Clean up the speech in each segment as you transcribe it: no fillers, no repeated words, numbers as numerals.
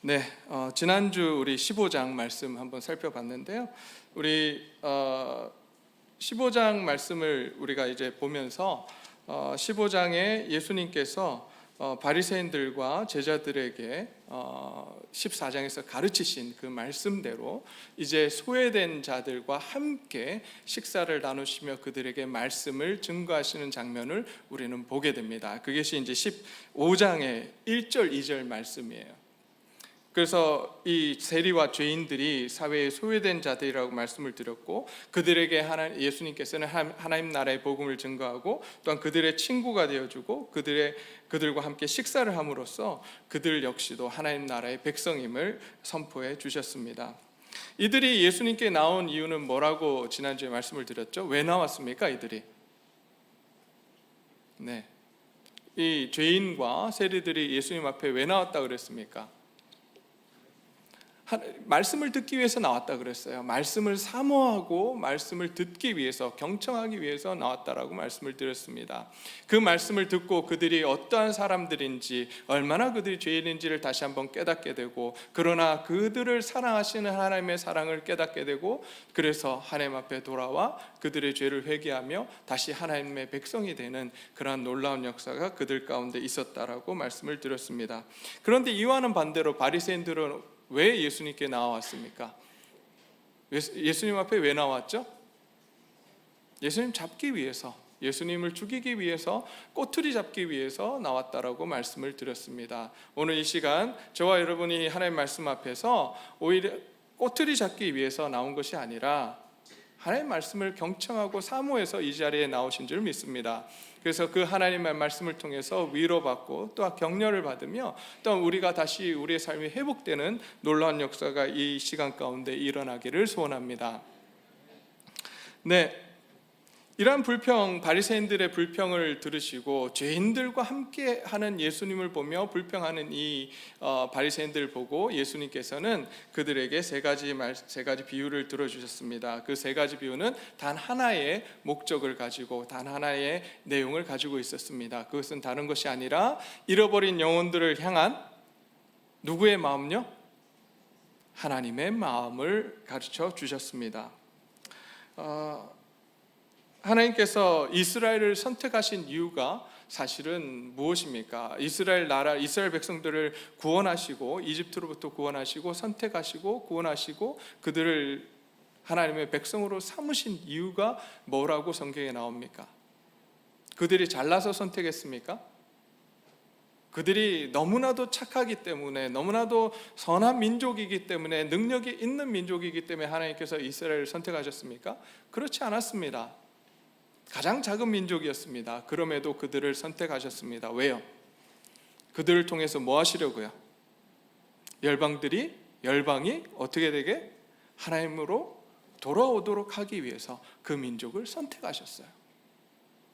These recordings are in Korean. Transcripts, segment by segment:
네, 지난주 우리 15장 말씀 한번 살펴봤는데요. 우리 15장 말씀을 우리가 이제 보면서 15장에 예수님께서 바리새인들과 제자들에게 14장에서 가르치신 그 말씀대로 이제 소외된 자들과 함께 식사를 나누시며 그들에게 말씀을 증거하시는 장면을 우리는 보게 됩니다. 그것이 이제 15장의 1절, 2절 말씀이에요. 그래서 이 세리와 죄인들이 사회에 소외된 자들이라고 말씀을 드렸고, 그들에게 예수님께서는 하나님 나라의 복음을 증거하고 또한 그들의 친구가 되어주고 그들과 함께 식사를 함으로써 그들 역시도 하나님 나라의 백성임을 선포해 주셨습니다. 이들이 예수님께 나온 이유는 뭐라고 지난주에 말씀을 드렸죠? 왜 나왔습니까? 이들이 이 죄인과 세리들이 예수님 앞에 왜 나왔다 그랬습니까? 말씀을 듣기 위해서 나왔다 그랬어요. 말씀을 사모하고 말씀을 듣기 위해서, 경청하기 위해서 나왔다라고 말씀을 드렸습니다. 그 말씀을 듣고 그들이 어떠한 사람들인지, 얼마나 그들이 죄인인지를 다시 한번 깨닫게 되고, 그러나 그들을 사랑하시는 하나님의 사랑을 깨닫게 되고, 그래서 하나님 앞에 돌아와 그들의 죄를 회개하며 다시 하나님의 백성이 되는 그러한 놀라운 역사가 그들 가운데 있었다라고 말씀을 드렸습니다. 그런데 이와는 반대로 바리새인들은 왜 예수님께 나왔습니까? 예수님 앞에 왜 나왔죠? 예수님 잡기 위해서, 예수님을 죽이기 위해서, 꼬투리 잡기 위해서 나왔다라고 말씀을 드렸습니다. 오늘 이 시간 저와 여러분이 하나님 말씀 앞에서 오히려 꼬투리 잡기 위해서 나온 것이 아니라 하나님 말씀을 경청하고 사모해서 이 자리에 나오신 줄 믿습니다. 그래서 그 하나님의 말씀을 통해서 위로받고 또 격려를 받으며 또 우리가 다시 우리의 삶이 회복되는 놀라운 역사가 이 시간 가운데 일어나기를 소원합니다. 이러한 바리새인들의 불평을 들으시고 죄인들과 함께 하는 예수님을 보며 불평하는 이 바리새인들을 보고 예수님께서는 그들에게 세 가지 비유를 들어주셨습니다. 그 세 가지 비유는 단 하나의 목적을 가지고 단 하나의 내용을 가지고 있었습니다. 그것은 다른 것이 아니라 잃어버린 영혼들을 향한 누구의 마음요? 하나님의 마음을 가르쳐 주셨습니다. 하나님께서 이스라엘을 선택하신 이유가 사실은 무엇입니까? 이스라엘 백성들을 구원하시고 이집트로부터 구원하시고 선택하시고 구원하시고 그들을 하나님의 백성으로 삼으신 이유가 뭐라고 성경에 나옵니까? 그들이 잘나서 선택했습니까? 그들이 너무나도 착하기 때문에, 너무나도 선한 민족이기 때문에, 능력이 있는 민족이기 때문에 하나님께서 이스라엘을 선택하셨습니까? 그렇지 않았습니다. 가장 작은 민족이었습니다. 그럼에도 그들을 선택하셨습니다. 왜요? 그들을 통해서 뭐 하시려고요? 열방이 어떻게 되게? 하나님으로 돌아오도록 하기 위해서 그 민족을 선택하셨어요.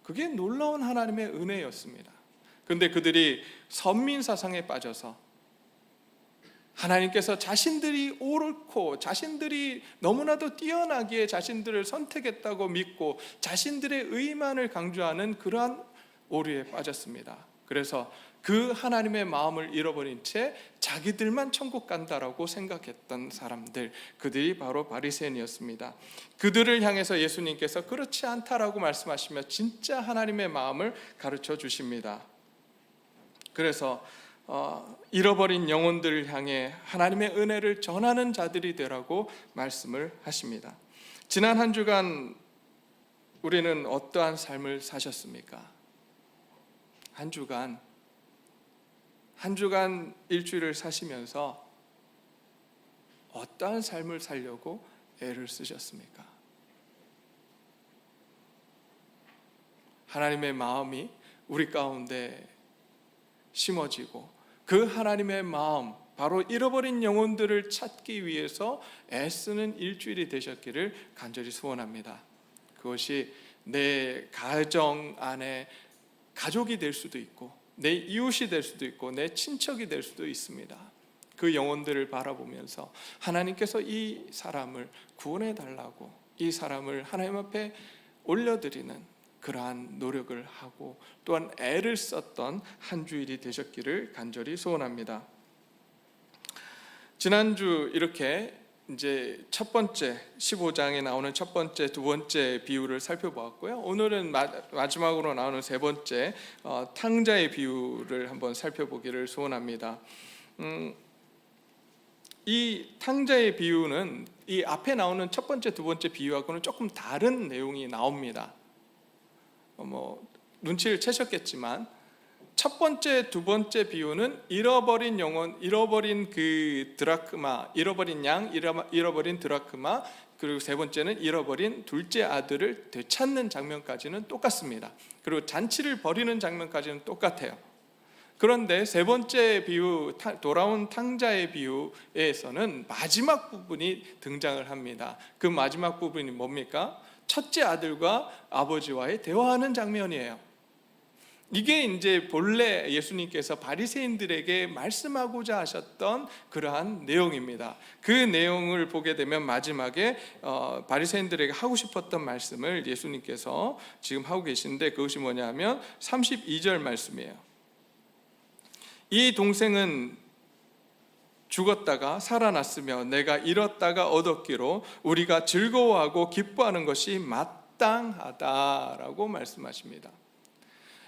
그게 놀라운 하나님의 은혜였습니다. 그런데 그들이 선민사상에 빠져서 하나님께서 자신들이 옳고 자신들이 너무나도 뛰어나기에 자신들을 선택했다고 믿고 자신들의 의만을 강조하는 그러한 오류에 빠졌습니다. 그래서 그 하나님의 마음을 잃어버린 채 자기들만 천국 간다라고 생각했던 사람들, 그들이 바로 바리새인이었습니다. 그들을 향해서 예수님께서 그렇지 않다라고 말씀하시며 진짜 하나님의 마음을 가르쳐 주십니다. 그래서 잃어버린 영혼들을 향해 하나님의 은혜를 전하는 자들이 되라고 말씀을 하십니다. 지난 한 주간 우리는 어떠한 삶을 사셨습니까? 한 주간 일주일을 사시면서 어떠한 삶을 살려고 애를 쓰셨습니까? 하나님의 마음이 우리 가운데 심어지고 그 하나님의 마음, 바로 잃어버린 영혼들을 찾기 위해서 애쓰는 일주일이 되셨기를 간절히 소원합니다. 그것이 내 가정 안에 가족이 될 수도 있고 내 이웃이 될 수도 있고 내 친척이 될 수도 있습니다. 그 영혼들을 바라보면서 하나님께서 이 사람을 구원해 달라고, 이 사람을 하나님 앞에 올려드리는 그러한 노력을 하고 또한 애를 썼던 한 주일이 되셨기를 간절히 소원합니다. 지난주 이렇게 이제 첫 번째 15장에 나오는 첫 번째, 두 번째 비유를 살펴보았고요. 오늘은 마지막으로 나오는 세 번째 탕자의 비유를 한번 살펴보기를 소원합니다. 이 탕자의 비유는 이 앞에 나오는 첫 번째, 두 번째 비유하고는 조금 다른 내용이 나옵니다. 눈치를 채셨겠지만 첫 번째, 두 번째 비유는 잃어버린 영혼, 잃어버린 그 드라크마, 잃어버린 양, 잃어버린 드라크마, 그리고 세 번째는 잃어버린 둘째 아들을 되찾는 장면까지는 똑같습니다. 그리고 잔치를 벌이는 장면까지는 똑같아요. 그런데 세 번째 비유, 돌아온 탕자의 비유에서는 마지막 부분이 등장을 합니다. 그 마지막 부분이 뭡니까? 첫째 아들과 아버지와의 대화하는 장면이에요. 이게 이제 본래 예수님께서 바리새인들에게 말씀하고자 하셨던 그러한 내용입니다. 그 내용을 보게 되면 마지막에 바리새인들에게 하고 싶었던 말씀을 예수님께서 지금 하고 계신데, 그것이 뭐냐면 32절 말씀이에요. 이 동생은 죽었다가 살아났으며 내가 잃었다가 얻었기로 우리가 즐거워하고 기뻐하는 것이 마땅하다라고 말씀하십니다.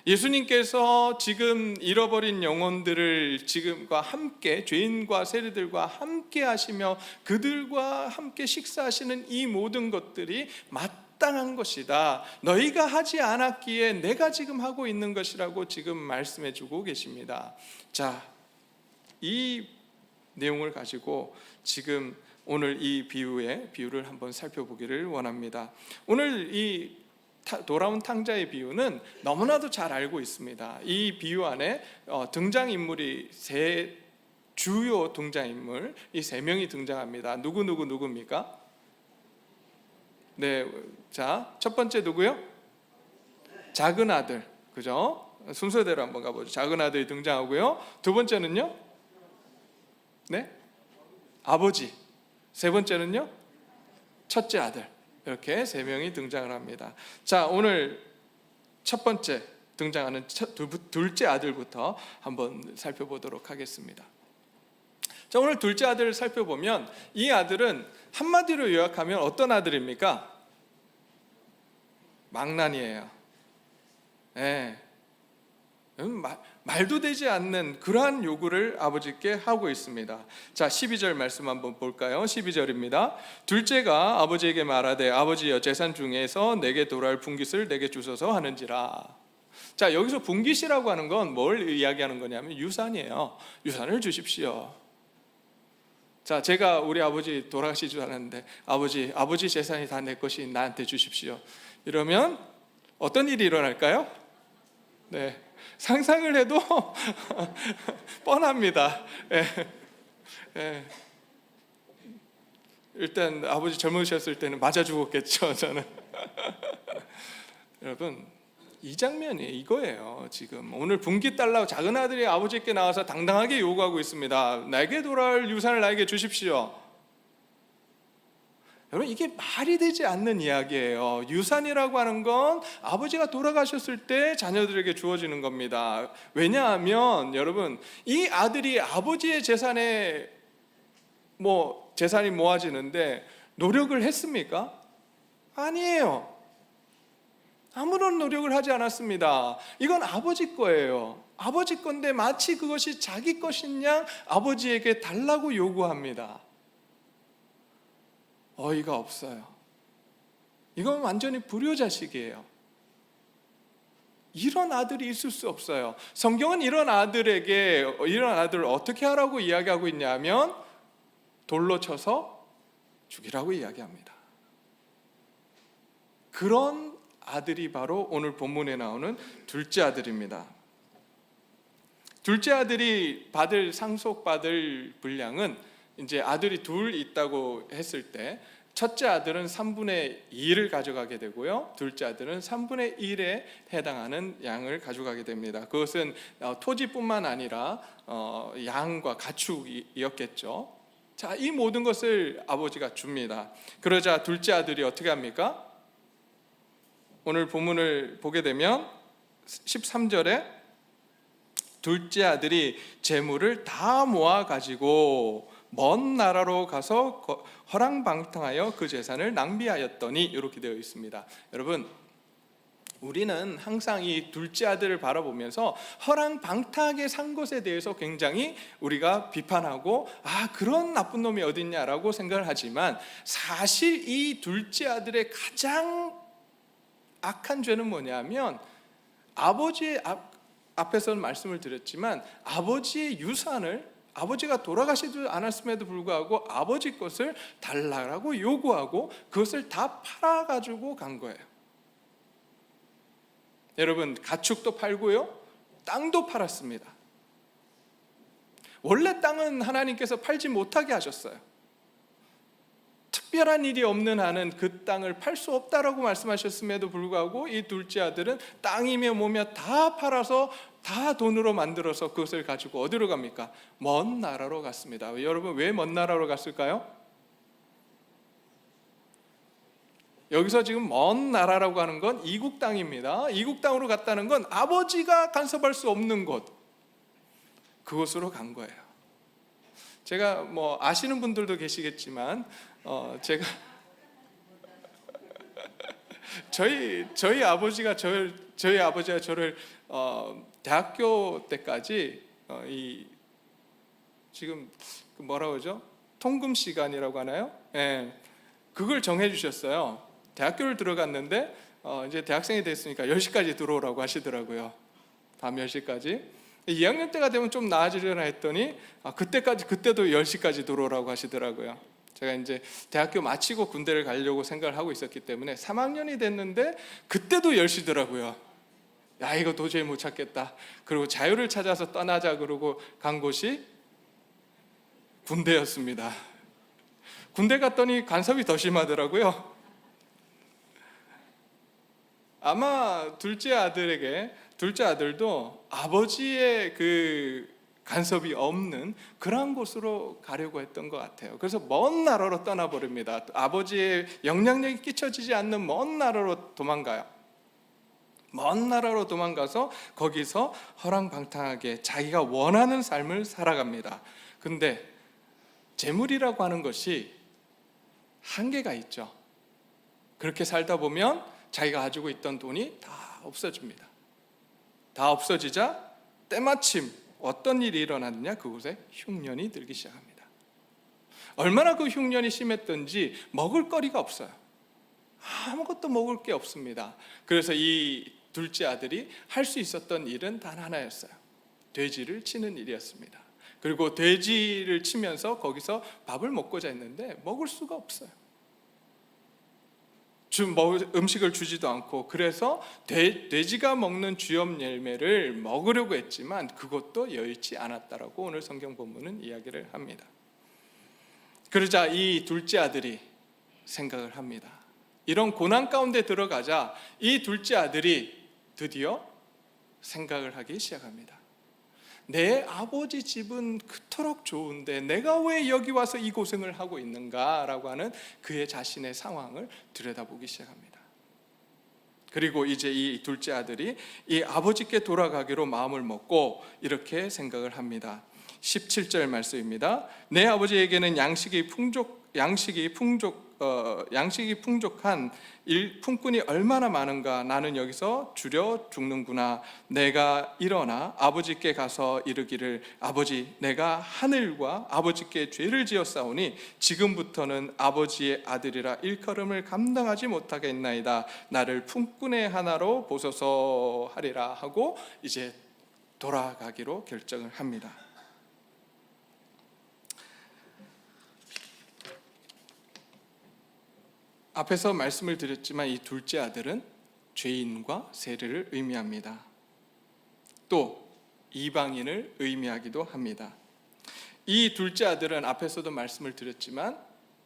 예수님께서 지금 잃어버린 영혼들을 지금과 함께, 죄인과 세리들과 함께 하시며 그들과 함께 식사하시는 이 모든 것들이 마땅한 것이다, 너희가 하지 않았기에 내가 지금 하고 있는 것이라고 지금 말씀해 주고 계십니다. 자, 이 내용을 가지고 지금 오늘 이 비유를 한번 살펴보기를 원합니다. 오늘 이 돌아온 탕자의 비유는 너무나도 잘 알고 있습니다. 이 비유 안에 등장인물이 주요 등장인물, 이 세 명이 등장합니다. 누굽니까? 네, 자, 첫 번째 누구요? 작은 아들, 그죠? 순서대로 한번 가보죠. 작은 아들이 등장하고요. 두 번째는요? 네? 아버지. 세 번째는요? 첫째 아들. 이렇게 세 명이 등장을 합니다. 자, 오늘 첫 번째 등장하는 둘째 아들부터 한번 살펴보도록 하겠습니다. 자, 오늘 둘째 아들을 살펴보면 이 아들은 한마디로 요약하면 어떤 아들입니까? 망난이에요. 네. 말도 되지 않는 그러한 요구를 아버지께 하고 있습니다. 자, 12절 말씀 한번 볼까요? 12절입니다. 둘째가 아버지에게 말하되 아버지여, 재산 중에서 내게 돌아올 분깃을 내게 주소서 하는지라. 자, 여기서 분깃이라고 하는 건 뭘 이야기하는 거냐면 유산이에요. 유산을 주십시오. 자, 제가 우리 아버지 돌아가시지 않았는데 아버지 재산이 다 내 것이 나한테 주십시오. 이러면 어떤 일이 일어날까요? 네, 상상을 해도 뻔합니다. 일단 아버지 젊으셨을 때는 맞아 죽었겠죠, 저는. 여러분, 이 장면이 이거예요. 지금 오늘 분깃 달라고 작은 아들이 아버지께 나와서 당당하게 요구하고 있습니다. 내게 돌아올 유산을 나에게 주십시오. 여러분, 이게 말이 되지 않는 이야기예요. 유산이라고 하는 건 아버지가 돌아가셨을 때 자녀들에게 주어지는 겁니다. 왜냐하면 여러분, 이 아들이 아버지의 재산이 모아지는데 노력을 했습니까? 아니에요. 아무런 노력을 하지 않았습니다. 이건 아버지 거예요. 아버지 건데 마치 그것이 자기 것인 양 아버지에게 달라고 요구합니다. 어이가 없어요. 이건 완전히 불효자식이에요. 이런 아들이 있을 수 없어요. 성경은 이런 아들을 어떻게 하라고 이야기하고 있냐면 돌로 쳐서 죽이라고 이야기합니다. 그런 아들이 바로 오늘 본문에 나오는 둘째 아들입니다. 둘째 아들이 상속받을 분량은 이제 아들이 둘 있다고 했을 때 첫째 아들은 3분의 2를 가져가게 되고요, 둘째 아들은 3분의 1에 해당하는 양을 가져가게 됩니다. 그것은 토지뿐만 아니라 양과 가축이었겠죠. 자, 이 모든 것을 아버지가 줍니다. 그러자 둘째 아들이 어떻게 합니까? 오늘 본문을 보게 되면 13절에 둘째 아들이 재물을 다 모아 가지고 먼 나라로 가서 허랑방탕하여 그 재산을 낭비하였더니, 이렇게 되어 있습니다. 여러분, 우리는 항상 이 둘째 아들을 바라보면서 허랑방탕하게 산 것에 대해서 굉장히 우리가 비판하고, 그런 나쁜 놈이 어딨냐라고 생각을 하지만, 사실 이 둘째 아들의 가장 악한 죄는 뭐냐면, 아버지의 앞에서는 말씀을 드렸지만, 아버지의 유산을, 아버지가 돌아가시지 않았음에도 불구하고 아버지 것을 달라고 요구하고 그것을 다 팔아가지고 간 거예요. 여러분, 가축도 팔고요, 땅도 팔았습니다. 원래 땅은 하나님께서 팔지 못하게 하셨어요. 특별한 일이 없는 한은 그 땅을 팔 수 없다라고 말씀하셨음에도 불구하고 이 둘째 아들은 땅이며 뭐며 다 팔아서 다 돈으로 만들어서 그것을 가지고 어디로 갑니까? 먼 나라로 갔습니다. 여러분, 왜 먼 나라로 갔을까요? 여기서 지금 먼 나라라고 하는 건 이국 땅입니다. 이국 땅으로 갔다는 건 아버지가 간섭할 수 없는 곳, 그곳으로 간 거예요. 제가 뭐 아시는 분들도 계시겠지만, 제가 저희 아버지가 저를 대학교 때까지 지금 뭐라고 그러죠? 통금 시간이라고 하나요? 예, 그걸 정해 주셨어요. 대학교를 들어갔는데 이제 대학생이 됐으니까 10시까지 들어오라고 하시더라고요. 밤 10시까지. 2학년 때가 되면 좀 나아지려나 했더니 그때도 10시까지 들어오라고 하시더라고요. 제가 이제 대학교 마치고 군대를 가려고 생각을 하고 있었기 때문에 3학년이 됐는데 그때도 10시더라고요. 야, 이거 도저히 못 찾겠다. 그리고 자유를 찾아서 떠나자 그러고 간 곳이 군대였습니다. 군대 갔더니 간섭이 더 심하더라고요. 아마 둘째 아들도 아버지의 그 간섭이 없는 그러한 곳으로 가려고 했던 것 같아요. 그래서 먼 나라로 떠나버립니다. 아버지의 영향력이 끼쳐지지 않는 먼 나라로 도망가요. 먼 나라로 도망가서 거기서 허랑방탕하게 자기가 원하는 삶을 살아갑니다. 근데 재물이라고 하는 것이 한계가 있죠. 그렇게 살다 보면 자기가 가지고 있던 돈이 다 없어집니다. 다 없어지자 때마침 어떤 일이 일어났느냐, 그곳에 흉년이 들기 시작합니다. 얼마나 그 흉년이 심했던지 먹을 거리가 없어요. 아무것도 먹을 게 없습니다. 그래서 이 둘째 아들이 할 수 있었던 일은 단 하나였어요. 돼지를 치는 일이었습니다. 그리고 돼지를 치면서 거기서 밥을 먹고자 했는데 먹을 수가 없어요. 음식을 주지도 않고, 그래서 돼지가 먹는 주염 열매를 먹으려고 했지만 그것도 여의치 않았다라고 오늘 성경 본문은 이야기를 합니다. 그러자 이 둘째 아들이 생각을 합니다. 이런 고난 가운데 들어가자 이 둘째 아들이 드디어 생각을 하기 시작합니다. 내 아버지 집은 그토록 좋은데 내가 왜 여기 와서 이 고생을 하고 있는가라고 하는 그의 자신의 상황을 들여다보기 시작합니다. 그리고 이제 이 둘째 아들이 이 아버지께 돌아가기로 마음을 먹고 이렇게 생각을 합니다. 17절 말씀입니다. 내 아버지에게는 양식이 풍족한 품꾼이 얼마나 많은가. 나는 여기서 줄여 죽는구나. 내가 일어나 아버지께 가서 이르기를, 아버지, 내가 하늘과 아버지께 죄를 지었사오니 지금부터는 아버지의 아들이라 일컬음을 감당하지 못하겠나이다. 나를 품꾼의 하나로 보소서 하리라 하고 이제 돌아가기로 결정을 합니다. 앞에서 말씀을 드렸지만 이 둘째 아들은 죄인과 세리를 의미합니다. 또 이방인을 의미하기도 합니다. 이 둘째 아들은 앞에서도 말씀을 드렸지만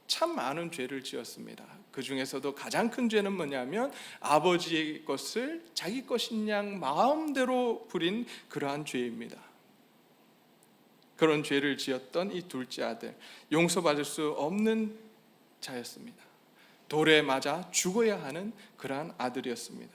참 많은 죄를 지었습니다. 그 중에서도 가장 큰 죄는 뭐냐면 아버지의 것을 자기 것인 양 마음대로 부린 그러한 죄입니다. 그런 죄를 지었던 이 둘째 아들, 용서받을 수 없는 자였습니다. 돌에 맞아 죽어야 하는 그러한 아들이었습니다.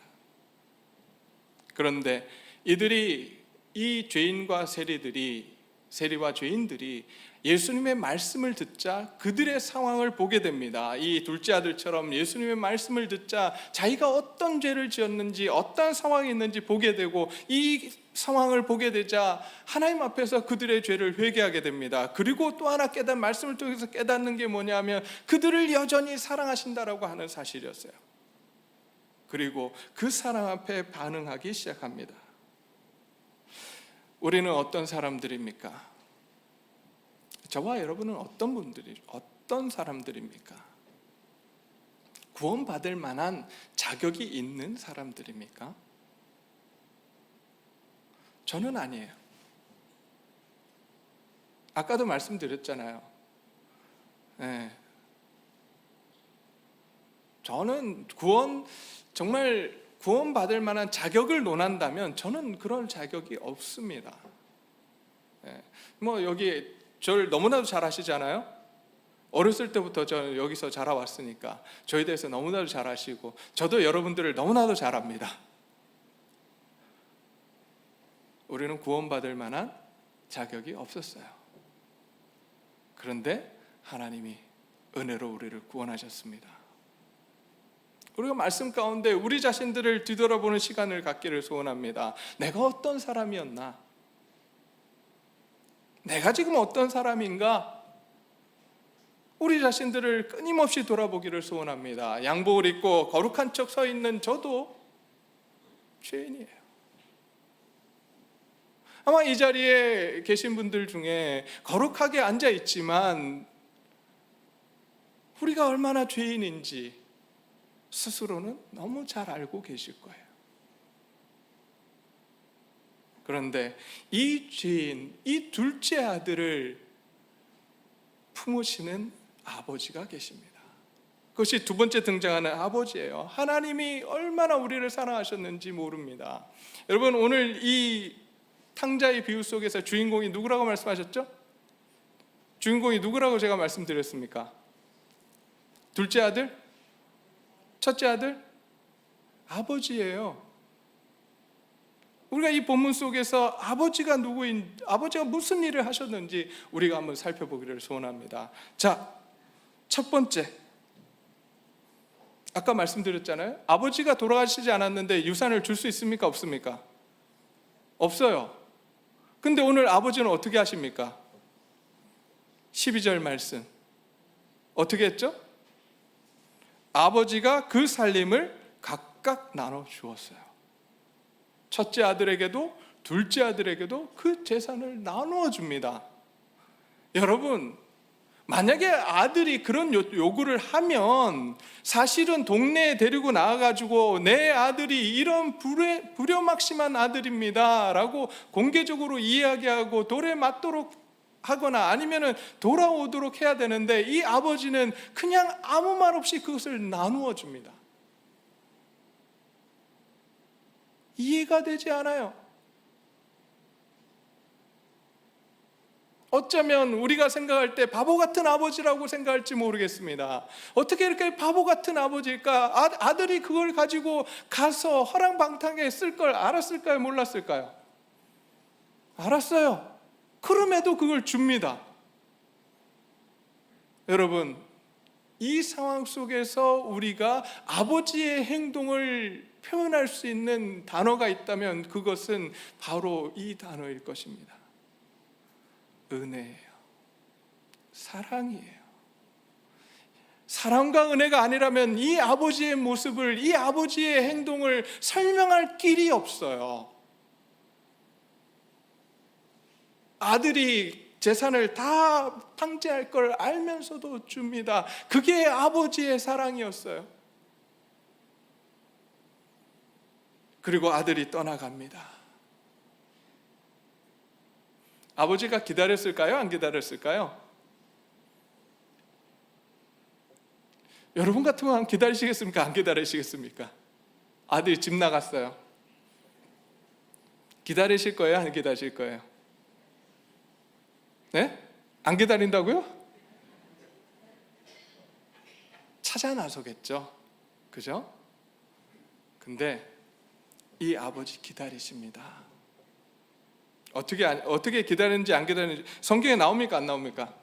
그런데 이 죄인과 세리들이 세리와 죄인들이 예수님의 말씀을 듣자 그들의 상황을 보게 됩니다. 이 둘째 아들처럼 예수님의 말씀을 듣자 자기가 어떤 죄를 지었는지 어떤 상황이 있는지 보게 되고, 이 상황을 보게 되자 하나님 앞에서 그들의 죄를 회개하게 됩니다. 그리고 또 하나 말씀을 통해서 깨닫는 게 뭐냐면 그들을 여전히 사랑하신다라고 하는 사실이었어요. 그리고 그 사랑 앞에 반응하기 시작합니다. 우리는 어떤 사람들입니까? 저와 여러분은 어떤 사람들입니까? 구원받을 만한 자격이 있는 사람들입니까? 저는 아니에요. 아까도 말씀드렸잖아요. 네. 저는 정말 구원받을 만한 자격을 논한다면 저는 그럴 자격이 없습니다. 여기 저를 너무나도 잘 아시잖아요. 어렸을 때부터 저 여기서 자라왔으니까 저에 대해서 너무나도 잘 아시고, 저도 여러분들을 너무나도 잘 압니다. 우리는 구원받을 만한 자격이 없었어요. 그런데 하나님이 은혜로 우리를 구원하셨습니다. 우리가 말씀 가운데 우리 자신들을 뒤돌아보는 시간을 갖기를 소원합니다. 내가 어떤 사람이었나? 내가 지금 어떤 사람인가? 우리 자신들을 끊임없이 돌아보기를 소원합니다. 양복을 입고 거룩한 척 서 있는 저도 죄인이에요. 아마 이 자리에 계신 분들 중에 거룩하게 앉아 있지만 우리가 얼마나 죄인인지 스스로는 너무 잘 알고 계실 거예요. 그런데 이 죄인, 이 둘째 아들을 품으시는 아버지가 계십니다. 그것이 두 번째 등장하는 아버지예요. 하나님이 얼마나 우리를 사랑하셨는지 모릅니다. 여러분, 오늘 이 탕자의 비유 속에서 주인공이 누구라고 말씀하셨죠? 주인공이 누구라고 제가 말씀드렸습니까? 둘째 아들? 첫째 아들? 아버지예요. 우리가 이 본문 속에서 아버지가 무슨 일을 하셨는지 우리가 한번 살펴보기를 소원합니다. 자, 첫 번째, 아까 말씀드렸잖아요. 아버지가 돌아가시지 않았는데 유산을 줄 수 있습니까? 없습니까? 없어요. 근데 오늘 아버지는 어떻게 하십니까? 12절 말씀 어떻게 했죠? 아버지가 그 살림을 각각 나눠 주었어요. 첫째 아들에게도 둘째 아들에게도 그 재산을 나누어 줍니다. 여러분, 만약에 아들이 그런 요구를 하면 사실은 동네에 데리고 나와가지고 내 아들이 이런 불효막심한 아들입니다 라고 공개적으로 이야기하고 돌에 맞도록 하거나 아니면 돌아오도록 해야 되는데, 이 아버지는 그냥 아무 말 없이 그것을 나누어 줍니다. 이해가 되지 않아요. 어쩌면 우리가 생각할 때 바보 같은 아버지라고 생각할지 모르겠습니다. 어떻게 이렇게 바보 같은 아버지일까? 아들이 그걸 가지고 가서 허랑방탕에 쓸 걸 알았을까요? 몰랐을까요? 알았어요. 그럼에도 그걸 줍니다. 여러분, 이 상황 속에서 우리가 아버지의 행동을 표현할 수 있는 단어가 있다면 그것은 바로 이 단어일 것입니다. 은혜예요. 사랑이에요. 사랑과 은혜가 아니라면 이 아버지의 모습을, 이 아버지의 행동을 설명할 길이 없어요. 아들이 재산을 다 탕제할 걸 알면서도 줍니다. 그게 아버지의 사랑이었어요. 그리고 아들이 떠나갑니다. 아버지가 기다렸을까요? 안 기다렸을까요? 여러분 같으면 기다리시겠습니까? 안 기다리시겠습니까? 아들이 집 나갔어요. 기다리실 거예요? 안 기다리실 거예요? 네? 안 기다린다고요? 찾아 나서겠죠. 그죠? 근데 이 아버지 기다리십니다. 어떻게 기다리는지 안 기다리는지 성경에 나옵니까? 안 나옵니까?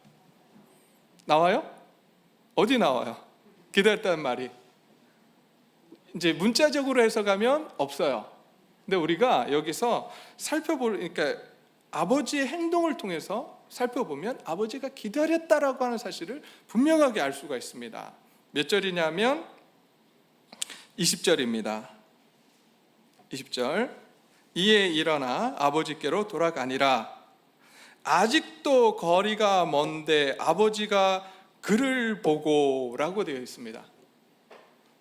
나와요? 어디 나와요? 기다렸다는 말이. 이제 문자적으로 해석하면 없어요. 근데 우리가 여기서 그러니까 아버지의 행동을 통해서 살펴보면 아버지가 기다렸다라고 하는 사실을 분명하게 알 수가 있습니다. 몇 절이냐면 20절입니다. 20절. 이에 일어나 아버지께로 돌아가니라. 아직도 거리가 먼데 아버지가 그를 보고라고 되어 있습니다.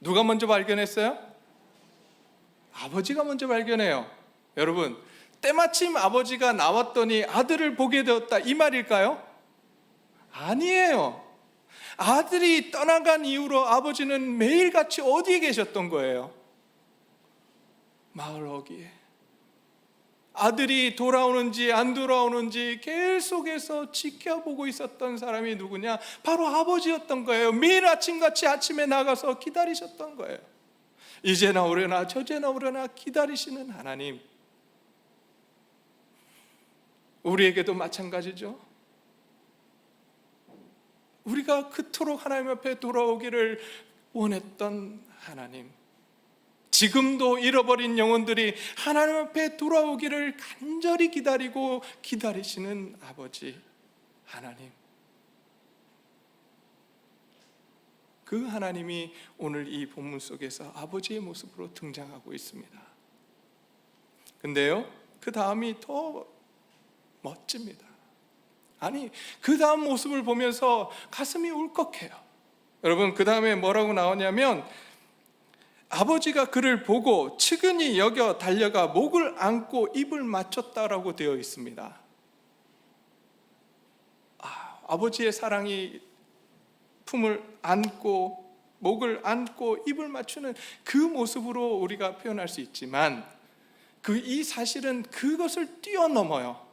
누가 먼저 발견했어요? 아버지가 먼저 발견해요. 여러분, 때마침 아버지가 나왔더니 아들을 보게 되었다, 이 말일까요? 아니에요. 아들이 떠나간 이후로 아버지는 매일같이 어디에 계셨던 거예요? 마을 어귀에. 아들이 돌아오는지 안 돌아오는지 계속해서 지켜보고 있었던 사람이 누구냐? 바로 아버지였던 거예요. 매일 아침같이 아침에 나가서 기다리셨던 거예요. 이제나 오려나 저제나 오려나 기다리시는 하나님. 우리에게도 마찬가지죠. 우리가 그토록 하나님 앞에 돌아오기를 원했던 하나님, 지금도 잃어버린 영혼들이 하나님 앞에 돌아오기를 간절히 기다리시는 아버지 하나님, 그 하나님이 오늘 이 본문 속에서 아버지의 모습으로 등장하고 있습니다. 근데요, 그 다음이 더 멋집니다. 아니, 그 다음 모습을 보면서 가슴이 울컥해요. 여러분, 그 다음에 뭐라고 나오냐면 아버지가 그를 보고 측은히 여겨 달려가 목을 안고 입을 맞췄다라고 되어 있습니다. 아버지의 사랑이 품을 안고 목을 안고 입을 맞추는 그 모습으로 우리가 표현할 수 있지만 이 사실은 그것을 뛰어넘어요.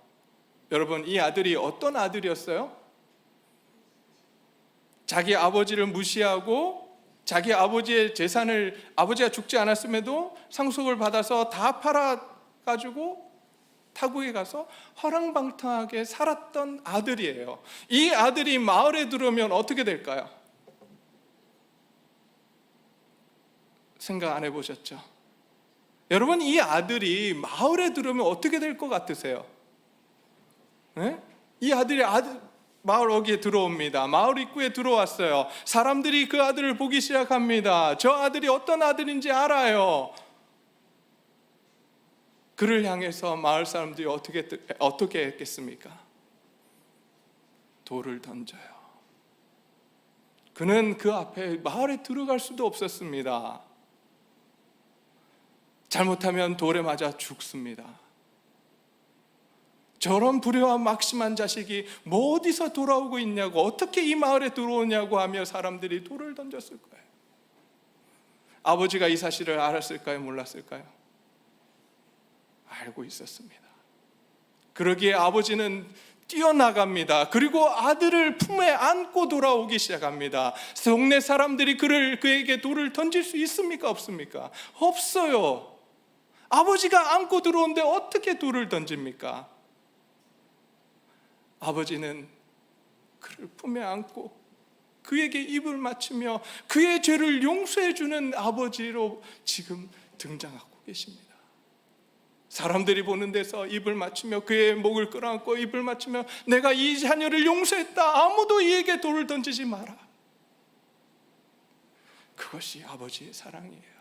여러분, 이 아들이 어떤 아들이었어요? 자기 아버지를 무시하고 자기 아버지의 재산을, 아버지가 죽지 않았음에도 상속을 받아서 다 팔아가지고 타국에 가서 허랑방탕하게 살았던 아들이에요. 이 아들이 마을에 들어오면 어떻게 될까요? 생각 안 해보셨죠? 여러분, 이 아들이 마을에 들어오면 어떻게 될 것 같으세요? 네? 이 아들이 마을 어귀에 들어옵니다. 마을 입구에 들어왔어요. 사람들이 그 아들을 보기 시작합니다. 저 아들이 어떤 아들인지 알아요. 그를 향해서 마을 사람들이 어떻게 했겠습니까? 돌을 던져요. 그는 그 앞에 마을에 들어갈 수도 없었습니다. 잘못하면 돌에 맞아 죽습니다. 저런 불효와 막심한 자식이 뭐 어디서 돌아오고 있냐고, 어떻게 이 마을에 들어오냐고 하며 사람들이 돌을 던졌을 거예요. 아버지가 이 사실을 알았을까요? 몰랐을까요? 알고 있었습니다. 그러기에 아버지는 뛰어나갑니다. 그리고 아들을 품에 안고 돌아오기 시작합니다. 동네 사람들이 그에게 돌을 던질 수 있습니까? 없습니까? 없어요. 아버지가 안고 들어오는데 어떻게 돌을 던집니까? 아버지는 그를 품에 안고 그에게 입을 맞추며 그의 죄를 용서해 주는 아버지로 지금 등장하고 계십니다. 사람들이 보는 데서 입을 맞추며 그의 목을 끌어안고 입을 맞추며 내가 이 자녀를 용서했다. 아무도 이에게 돌을 던지지 마라. 그것이 아버지의 사랑이에요.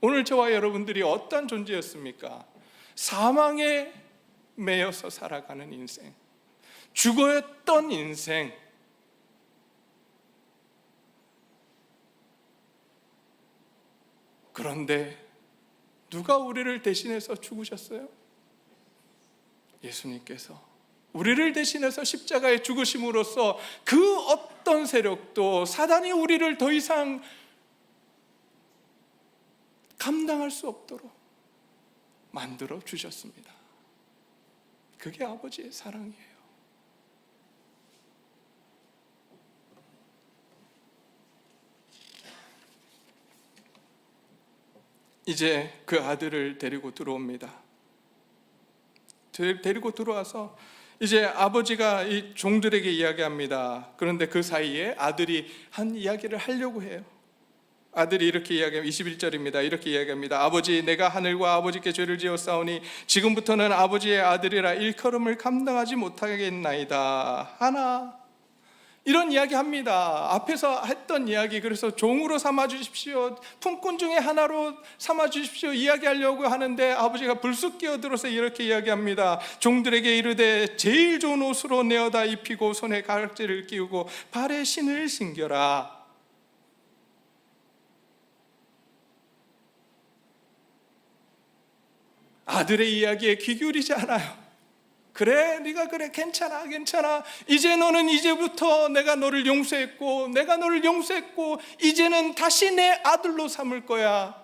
오늘 저와 여러분들이 어떤 존재였습니까? 사망에 매여서 살아가는 인생, 죽어였던 인생. 그런데 누가 우리를 대신해서 죽으셨어요? 예수님께서 우리를 대신해서 십자가에 죽으심으로써 그 어떤 세력도, 사단이 우리를 더 이상 감당할 수 없도록 만들어 주셨습니다. 그게 아버지의 사랑이에요. 이제 그 아들을 데리고 들어옵니다. 데리고 들어와서 이제 아버지가 이 종들에게 이야기합니다. 그런데 그 사이에 아들이 한 이야기를 하려고 해요. 아들이 이렇게 이야기합니다. 21절입니다. 이렇게 이야기합니다. 아버지, 내가 하늘과 아버지께 죄를 지었사오니 지금부터는 아버지의 아들이라 일컬음을 감당하지 못하겠나이다 하나. 이런 이야기 합니다. 앞에서 했던 이야기, 그래서 종으로 삼아 주십시오, 품꾼 중에 하나로 삼아 주십시오 이야기하려고 하는데 아버지가 불쑥 끼어들어서 이렇게 이야기합니다. 종들에게 이르되 제일 좋은 옷으로 내어다 입히고 손에 가락지를 끼우고 발에 신을 신겨라. 아들의 이야기에 귀 기울이지 않아요. 그래, 네가 그래, 괜찮아. 이제 너는 이제부터 내가 너를 용서했고 이제는 다시 내 아들로 삼을 거야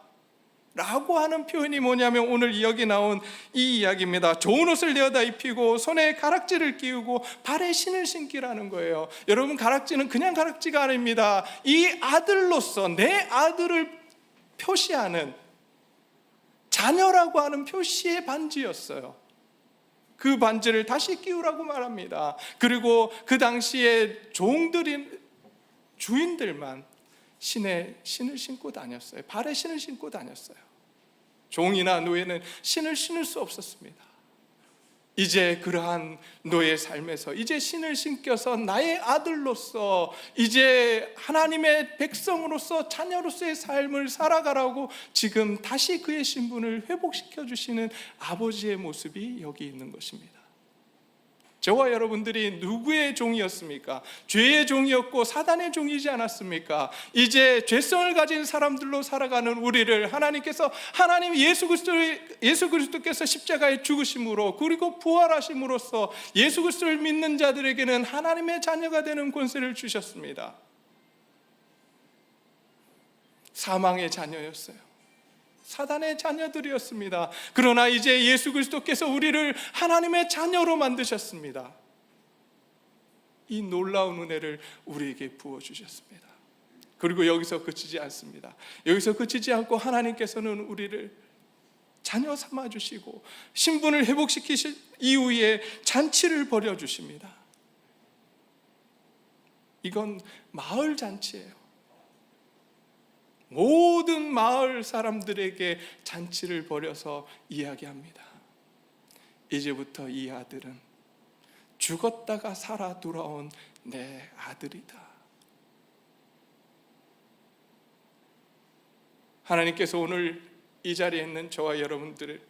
라고 하는 표현이 뭐냐면 오늘 여기 나온 이 이야기입니다. 좋은 옷을 내어다 입히고 손에 가락지를 끼우고 발에 신을 신기라는 거예요. 여러분, 가락지는 그냥 가락지가 아닙니다. 이 아들로서 내 아들을 표시하는, 자녀라고 하는 표시의 반지였어요. 그 반지를 다시 끼우라고 말합니다. 그리고 그 당시에 종들인 주인들만 신을 신고 다녔어요. 발에 신을 신고 다녔어요. 종이나 노예는 신을 신을 수 없었습니다. 이제 그러한 너의 삶에서 이제 신을 신겨서 나의 아들로서 이제 하나님의 백성으로서 자녀로서의 삶을 살아가라고 지금 다시 그의 신분을 회복시켜 주시는 아버지의 모습이 여기 있는 것입니다. 저와 여러분들이 누구의 종이었습니까? 죄의 종이었고 사단의 종이지 않았습니까? 이제 죄성을 가진 사람들로 살아가는 우리를 하나님 예수 그리스도께서 십자가에 죽으심으로 그리고 부활하심으로써 예수 그리스도를 믿는 자들에게는 하나님의 자녀가 되는 권세를 주셨습니다. 사망의 자녀였어요. 사단의 자녀들이었습니다. 그러나 이제 예수 그리스도께서 우리를 하나님의 자녀로 만드셨습니다. 이 놀라운 은혜를 우리에게 부어주셨습니다. 그리고 여기서 그치지 않습니다. 여기서 그치지 않고 하나님께서는 우리를 자녀 삼아주시고 신분을 회복시키실 이후에 잔치를 벌여주십니다. 이건 마을 잔치예요. 모든 마을 사람들에게 잔치를 벌여서 이야기합니다. 이제부터 이 아들은 죽었다가 살아 돌아온 내 아들이다. 하나님께서 오늘 이 자리에 있는 저와 여러분들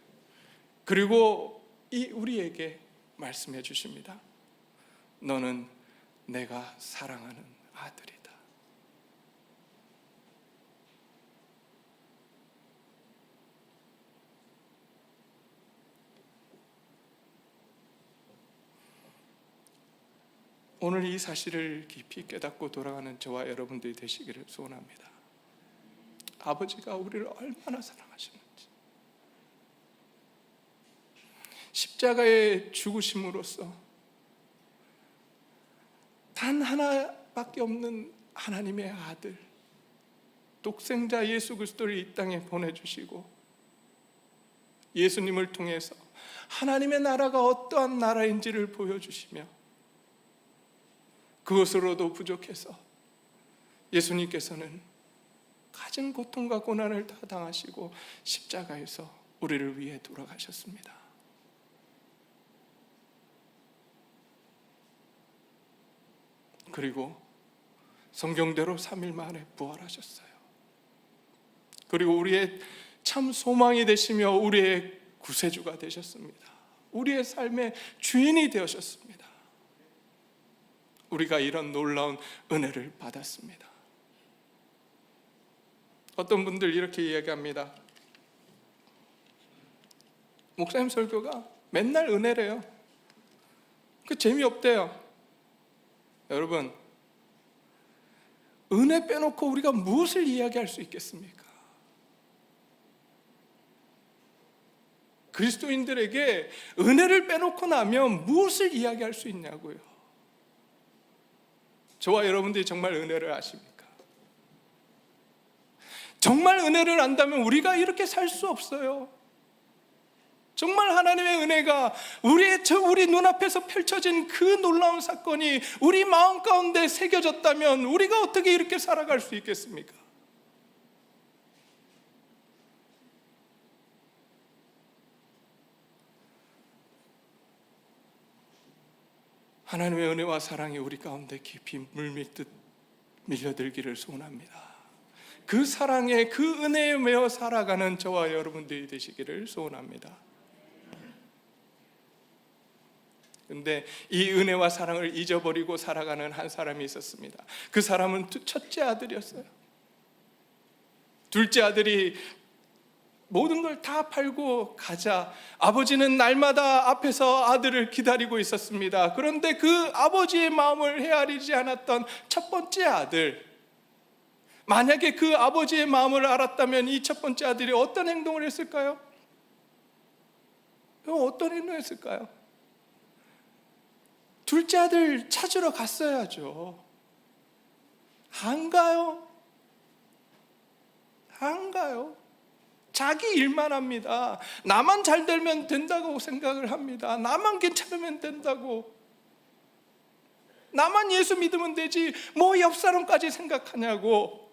그리고 우리에게 말씀해 주십니다. 너는 내가 사랑하는 아들이다. 오늘 이 사실을 깊이 깨닫고 돌아가는 저와 여러분들이 되시기를 소원합니다. 아버지가 우리를 얼마나 사랑하시는지, 십자가의 죽으심으로써 단 하나밖에 없는 하나님의 아들, 독생자 예수 그리스도를 이 땅에 보내주시고 예수님을 통해서 하나님의 나라가 어떠한 나라인지를 보여주시며 그것으로도 부족해서 예수님께서는 가진 고통과 고난을 다 당하시고 십자가에서 우리를 위해 돌아가셨습니다. 그리고 성경대로 3일 만에 부활하셨어요. 그리고 우리의 참 소망이 되시며 우리의 구세주가 되셨습니다. 우리의 삶의 주인이 되셨습니다. 우리가 이런 놀라운 은혜를 받았습니다. 어떤 분들 이렇게 이야기합니다. 목사님 설교가 맨날 은혜래요. 그 재미없대요. 여러분, 은혜 빼놓고 우리가 무엇을 이야기할 수 있겠습니까? 그리스도인들에게 은혜를 빼놓고 나면 무엇을 이야기할 수 있냐고요. 저와 여러분들이 정말 은혜를 아십니까? 정말 은혜를 안다면 우리가 이렇게 살 수 없어요. 정말 하나님의 은혜가 우리 눈앞에서 펼쳐진 그 놀라운 사건이 우리 마음 가운데 새겨졌다면 우리가 어떻게 이렇게 살아갈 수 있겠습니까? 하나님의 은혜와 사랑이 우리 가운데 깊이 물밀듯 밀려들기를 소원합니다. 그 사랑에, 그 은혜에 매어 살아가는 저와 여러분들이 되시기를 소원합니다. 근데 이 은혜와 사랑을 잊어버리고 살아가는 한 사람이 있었습니다. 그 사람은 첫째 아들이었어요. 둘째 아들이 모든 걸 다 팔고 가자, 아버지는 날마다 앞에서 아들을 기다리고 있었습니다. 그런데 그 아버지의 마음을 헤아리지 않았던 첫 번째 아들, 만약에 그 아버지의 마음을 알았다면 이 첫 번째 아들이 어떤 행동을 했을까요? 어떤 행동을 했을까요? 둘째 아들 찾으러 갔어야죠. 안 가요. 안 가요. 자기 일만 합니다. 나만 잘 되면 된다고 생각을 합니다. 나만 괜찮으면 된다고. 나만 예수 믿으면 되지 뭐 옆 사람까지 생각하냐고.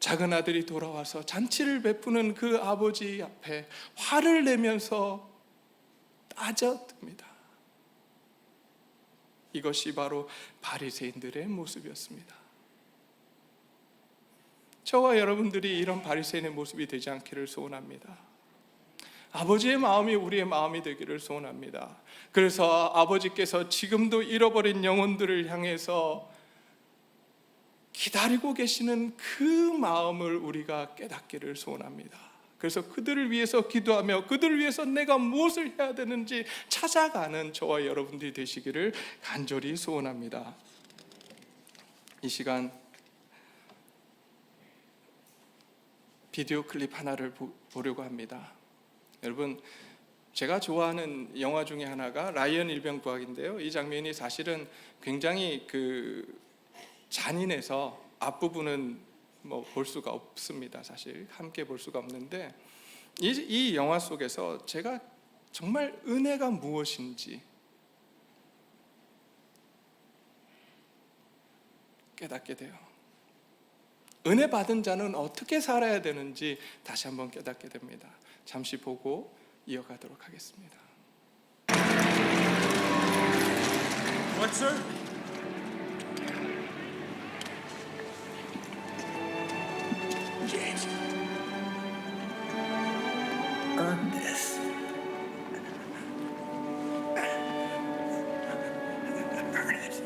작은 아들이 돌아와서 잔치를 베푸는 그 아버지 앞에 화를 내면서 따져듭니다. 이것이 바로 바리새인들의 모습이었습니다. 저와 여러분들이 이런 바리새인의 모습이 되지 않기를 소원합니다. 아버지의 마음이 우리의 마음이 되기를 소원합니다. 그래서 아버지께서 지금도 잃어버린 영혼들을 향해서 기다리고 계시는 그 마음을 우리가 깨닫기를 소원합니다. 그래서 그들을 위해서 기도하며 그들을 위해서 내가 무엇을 해야 되는지 찾아가는 저와 여러분들이 되시기를 간절히 소원합니다. 이 시간 비디오 클립 하나를 보려고 합니다. 여러분, 제가 좋아하는 영화 중에 하나가 라이언 일병구학인데요. 이 장면이 사실은 굉장히 잔인해서 앞부분은 볼 수가 없습니다. 사실 함께 볼 수가 없는데 이 영화 속에서 제가 정말 은혜가 무엇인지 깨닫게 돼요. 은혜 받은 자는 어떻게 살아야 되는지 다시 한번 깨닫게 됩니다. 잠시 보고 이어가도록 하겠습니다. What, sir? James, earn this. Earn it.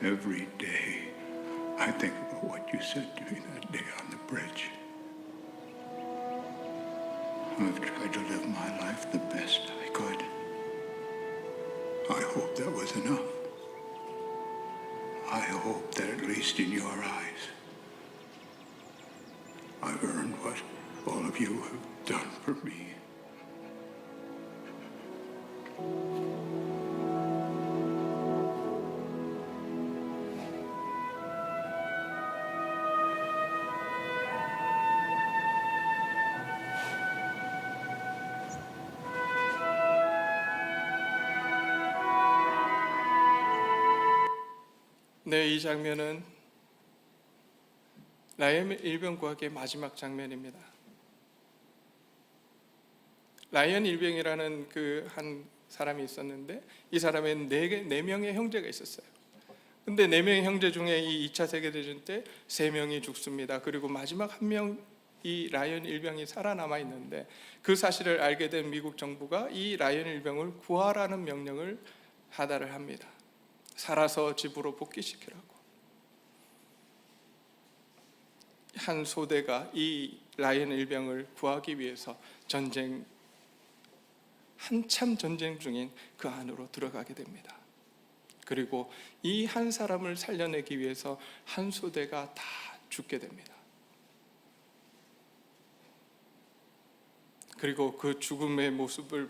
Every day, I think of what you said to me that day on the bridge. I've tried to live my life the best I could. I hope that was enough. I hope that at least in your eyes, I've earned what all of you have done for me. 네, 이 장면은 라이언 일병구학의 마지막 장면입니다. 라이언 일병이라는 한 사람이 있었는데 이 사람에는 네 명의 형제가 있었어요. 근데 네 명의 형제 중에 이 2차 세계대전 때 3명이 죽습니다. 그리고 마지막 한 명, 이 라이언 일병이 살아남아 있는데 그 사실을 알게 된 미국 정부가 이 라이언 일병을 구하라는 명령을 하달을 합니다. 살아서 집으로 복귀시키라고. 한 소대가 이 라이언 일병을 구하기 위해서 전쟁 한참 전쟁 중인 그 안으로 들어가게 됩니다. 그리고 이 한 사람을 살려내기 위해서 한 소대가 다 죽게 됩니다. 그리고 그 죽음의 모습을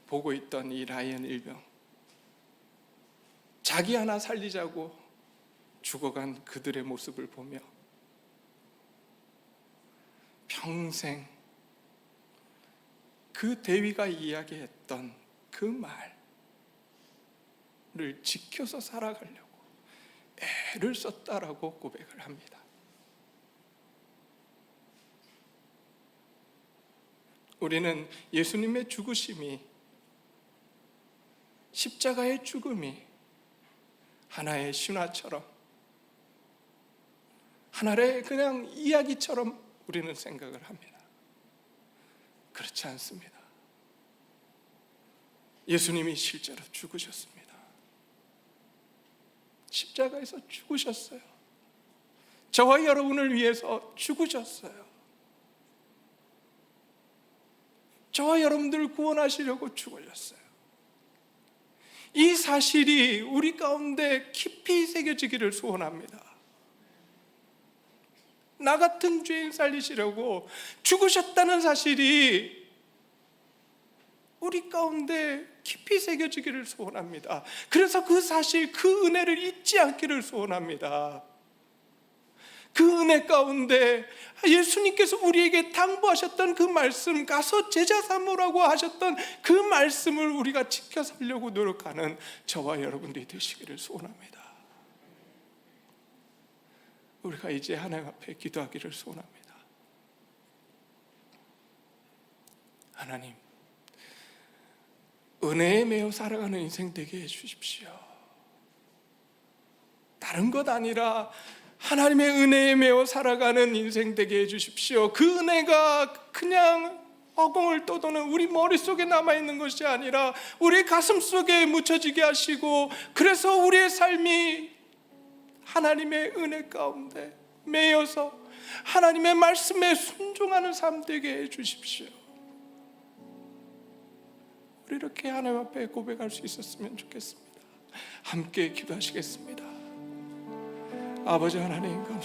보고 있던 이 라이언 일병, 자기 하나 살리자고 죽어간 그들의 모습을 보며 평생 그 대위가 이야기했던 그 말을 지켜서 살아가려고 애를 썼다라고 고백을 합니다. 우리는 예수님의 죽으심이, 십자가의 죽음이 하나의 신화처럼, 하나의 그냥 이야기처럼 우리는 생각을 합니다. 그렇지 않습니다. 예수님이 실제로 죽으셨습니다. 십자가에서 죽으셨어요. 저와 여러분을 위해서 죽으셨어요. 저와 여러분들을 구원하시려고 죽으셨어요. 이 사실이 우리 가운데 깊이 새겨지기를 소원합니다. 나 같은 죄인 살리시려고 죽으셨다는 사실이 우리 가운데 깊이 새겨지기를 소원합니다. 그래서 그 사실, 그 은혜를 잊지 않기를 소원합니다. 그 은혜 가운데 예수님께서 우리에게 당부하셨던 그 말씀, 가서 제자 삼으라고 하셨던 그 말씀을 우리가 지켜 살려고 노력하는 저와 여러분들이 되시기를 소원합니다. 우리가 이제 하나님 앞에 기도하기를 소원합니다. 하나님, 은혜에 매여 살아가는 인생 되게 해주십시오. 다른 것 아니라 하나님의 은혜에 매여 살아가는 인생 되게 해주십시오. 그 은혜가 그냥 허공을 떠도는 우리 머릿속에 남아있는 것이 아니라 우리 가슴 속에 묻혀지게 하시고, 그래서 우리의 삶이 하나님의 은혜 가운데 매여서 하나님의 말씀에 순종하는 삶 되게 해주십시오. 우리 이렇게 하나님 앞에 고백할 수 있었으면 좋겠습니다. 함께 기도하시겠습니다. 아버지 하나님, 감사합니다.